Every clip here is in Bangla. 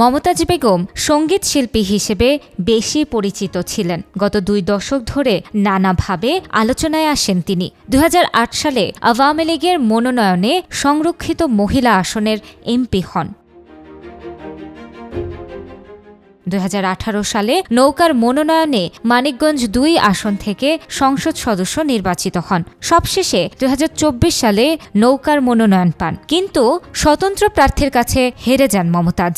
মমতাজ বেগম সঙ্গীত শিল্পী হিসেবে বেশি পরিচিত ছিলেন। গত 2 দশক ধরে নানাভাবে আলোচনায় আসেন তিনি। 2008 সালে আওয়ামী লীগের মনোনয়নে সংরক্ষিত মহিলা আসনের এমপি হন। 2018 সালে নৌকার মনোনয়নে মানিকগঞ্জ 2 আসন থেকে সংসদ সদস্য নির্বাচিত হন। সবশেষে 2024 সালে নৌকার মনোনয়ন পান, কিন্তু স্বতন্ত্র প্রার্থীর কাছে হেরে যান মমতাজ।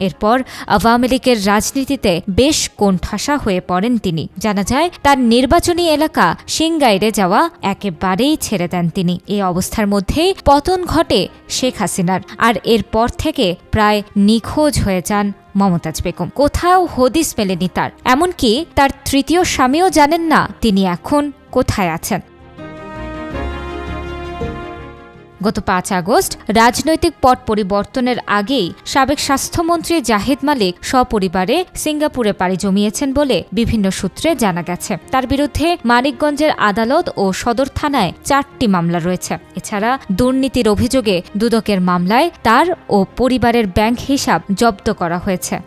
এরপর আওয়ামী লীগের রাজনীতিতে বেশ কোণঠাসা হয়ে পড়েন তিনি। জানা যায় তার নির্বাচনী এলাকা সিংগাইরে যাওয়া একেবারেই ছেড়ে দেন তিনি। এই অবস্থার মধ্যেই পতন ঘটে শেখ হাসিনার, আর এরপর থেকে প্রায় নিখোঁজ হয়ে যান মমতাজ বেগম। কোথাও হদিস মেলেনি তার, এমনকি তার তৃতীয় স্বামীও জানেন না তিনি এখন কোথায় আছেন। গত 5 আগস্ট রাজনৈতিক পট পরিবর্তনের আগেই সাবেক স্বাস্থ্যমন্ত্রী জাহিদ মালিক সপরিবারে সিঙ্গাপুরে পাড়ি জমিয়েছেন বলে বিভিন্ন সূত্রে জানা গেছে। তার বিরুদ্ধে মানিকগঞ্জের আদালত ও সদর থানায় 4টি মামলা রয়েছে। এছাড়া দুর্নীতির অভিযোগে দুদকের মামলায় তার ও পরিবারের ব্যাংক হিসাব জব্দ করা হয়েছে।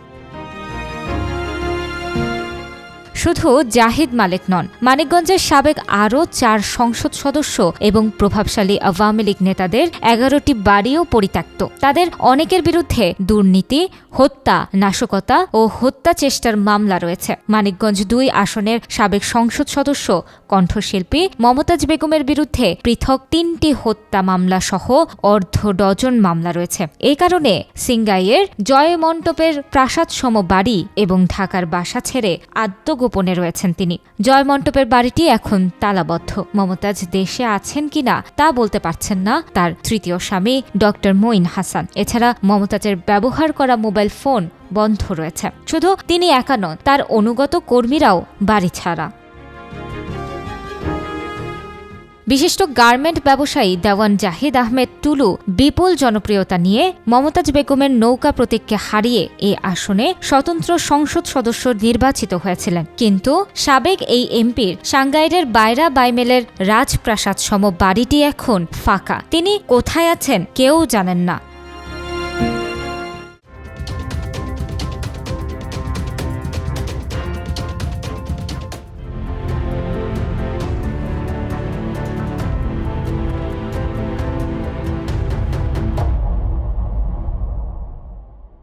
শুধু জাহিদ মালিক নন, মানিকগঞ্জের সাবেক আরও 4 সংসদ সদস্য এবং প্রভাবশালী আওয়ামী লীগ নেতাদের 11টি বাড়িও পরিত্যক্ত। তাদের অনেকের বিরুদ্ধে দুর্নীতি, হত্যা, নাশকতা ও হত্যা চেষ্টার মামলা রয়েছে। মানিকগঞ্জ 2 আসনের সাবেক সংসদ সদস্য কণ্ঠশিল্পী মমতাজ বেগমের বিরুদ্ধে পৃথক 3টি হত্যা মামলা সহ অর্ধ ডজন মামলা রয়েছে। এই কারণে সিংগাইয়ের জয়মণ্ডপের প্রাসাদসম বাড়ি এবং ঢাকার বাসা ছেড়ে আত্মগোপনে রয়েছেন তিনি। জয়মণ্ডপের বাড়িটি এখন তালাবদ্ধ। মমতাজ দেশে আছেন কিনা তা বলতে পারছেন না তার তৃতীয় স্বামী ডক্টর মঈন হাসান। এছাড়া মমতাজের ব্যবহার করা মোবাইল ফোন বন্ধ রয়েছে। শুধু তিনি একা নন, তার অনুগত কর্মীরাও বাড়ি ছাড়া। বিশিষ্ট গার্মেন্ট ব্যবসায়ী দেওয়ান জাহিদ আহমেদ টুলু বিপুল জনপ্রিয়তা নিয়ে মমতাজ বেগমের নৌকা প্রতীককে হারিয়ে এই আসনে স্বতন্ত্র সংসদ সদস্য নির্বাচিত হয়েছিলেন। কিন্তু সাবেক এই এমপির সাংগাইরের বাইরা বাইমেলের রাজপ্রাসাদ সম বাড়িটি এখন ফাঁকা। তিনি কোথায় আছেন কেউ জানেন না।